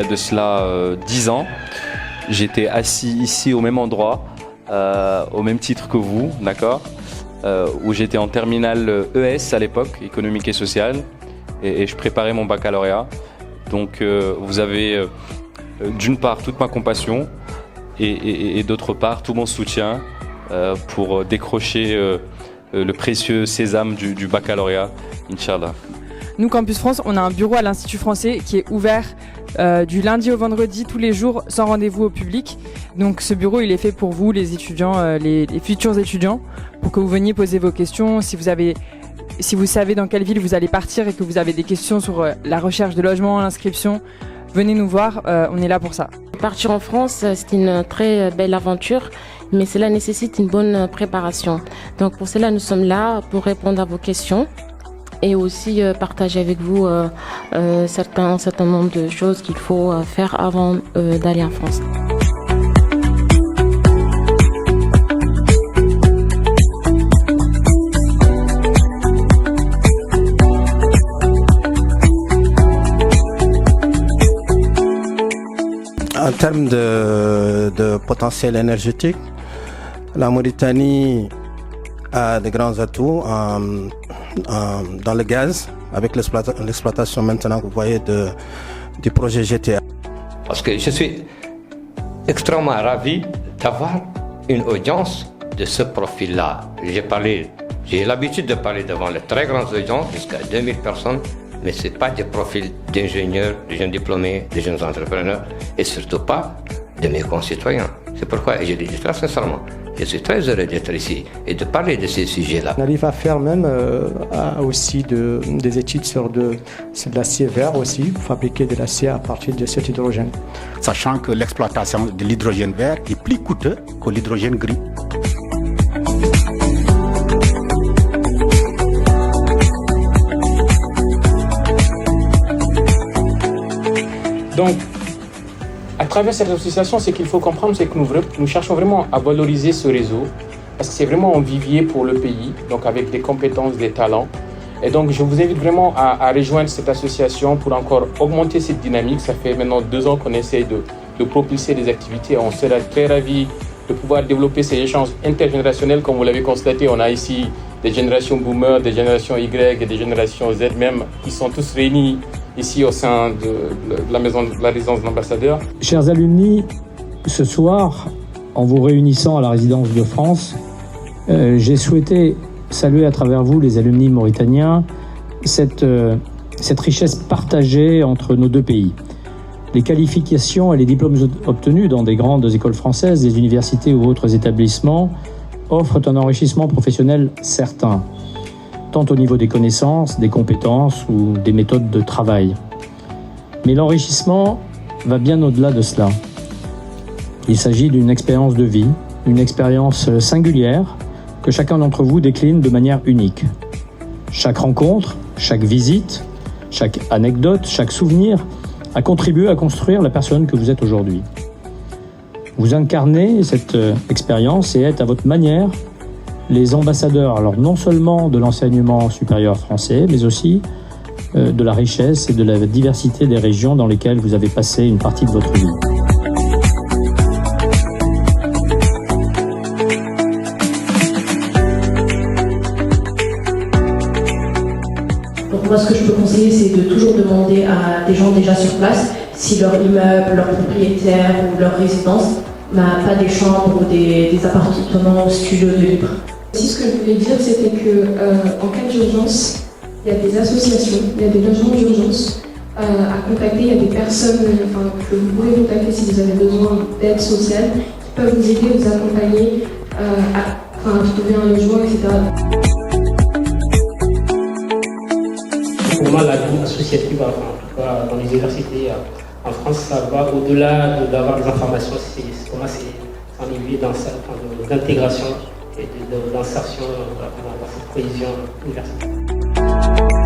a de cela 10 ans. J'étais assis ici au même endroit, au même titre que vous, d'accord, où j'étais en terminale ES à l'époque, économique et sociale, et je préparais mon baccalauréat. Donc vous avez d'une part toute ma compassion et d'autre part tout mon soutien pour décrocher le précieux sésame du baccalauréat, Inch'Allah. Nous, Campus France, on a un bureau à l'Institut français qui est ouvert du lundi au vendredi, tous les jours, sans rendez-vous au public. Donc ce bureau, il est fait pour vous, les étudiants, les futurs étudiants, pour que vous veniez poser vos questions. Si vous savez dans quelle ville vous allez partir et que vous avez des questions sur la recherche de logement, l'inscription, venez nous voir, on est là pour ça. Partir en France, c'est une très belle aventure, mais cela nécessite une bonne préparation. Donc pour cela, nous sommes là pour répondre à vos questions et aussi partager avec vous un certain nombre de choses qu'il faut faire avant d'aller en France. En termes de potentiel énergétique, la Mauritanie a de grands atouts dans le gaz, avec l'exploitation maintenant que vous voyez du projet GTA. Parce que je suis extrêmement ravi d'avoir une audience de ce profil-là. J'ai l'habitude de parler devant les très grandes audiences, jusqu'à 2000 personnes, mais ce n'est pas des profils d'ingénieurs, de jeunes diplômés, de jeunes entrepreneurs, et surtout pas de mes concitoyens. C'est pourquoi, et je le dis très sincèrement, je suis très heureux d'être ici et de parler de ces sujets-là. On arrive à faire même aussi des études sur de l'acier vert aussi, pour fabriquer de l'acier à partir de cet hydrogène. Sachant que l'exploitation de l'hydrogène vert est plus coûteuse que l'hydrogène gris. Donc, à travers cette association, ce qu'il faut comprendre, c'est que nous cherchons vraiment à valoriser ce réseau, parce que c'est vraiment un vivier pour le pays, donc avec des compétences, des talents. Et donc, je vous invite vraiment à rejoindre cette association pour encore augmenter cette dynamique. Ça fait maintenant 2 ans qu'on essaie de propulser des activités. On sera très ravis de pouvoir développer ces échanges intergénérationnels. Comme vous l'avez constaté, on a ici des générations boomers, des générations Y et des générations Z même, qui sont tous réunis ici au sein de la résidence de l'ambassadeur. Chers alumni, ce soir, en vous réunissant à la résidence de France, j'ai souhaité saluer à travers vous, les alumni mauritaniens, cette richesse partagée entre nos deux pays. Les qualifications et les diplômes obtenus dans des grandes écoles françaises, des universités ou autres établissements offrent un enrichissement professionnel certain, tant au niveau des connaissances, des compétences ou des méthodes de travail. Mais l'enrichissement va bien au-delà de cela. Il s'agit d'une expérience de vie, une expérience singulière que chacun d'entre vous décline de manière unique. Chaque rencontre, chaque visite, chaque anecdote, chaque souvenir a contribué à construire la personne que vous êtes aujourd'hui. Vous incarnez cette expérience et êtes à votre manière les ambassadeurs, alors non seulement de l'enseignement supérieur français, mais aussi de la richesse et de la diversité des régions dans lesquelles vous avez passé une partie de votre vie. Donc moi, ce que je peux conseiller, c'est de toujours demander à des gens déjà sur place si leur immeuble, leur propriétaire ou leur résidence n'a pas des chambres ou des appartements studios de libre. Si ce que je voulais dire, c'était qu'en cas d'urgence, il y a des associations, il y a des logements d'urgence à contacter, il y a des personnes que vous pouvez contacter si vous avez besoin d'aide sociale, qui peuvent vous aider, vous accompagner à trouver un logement, etc. Pour moi, la vie associative, en tout cas dans les universités en France, ça va au-delà d'avoir des informations. Pour moi, c'est un niveau d'intégration et d'insertion dans cette cohésion universitaire.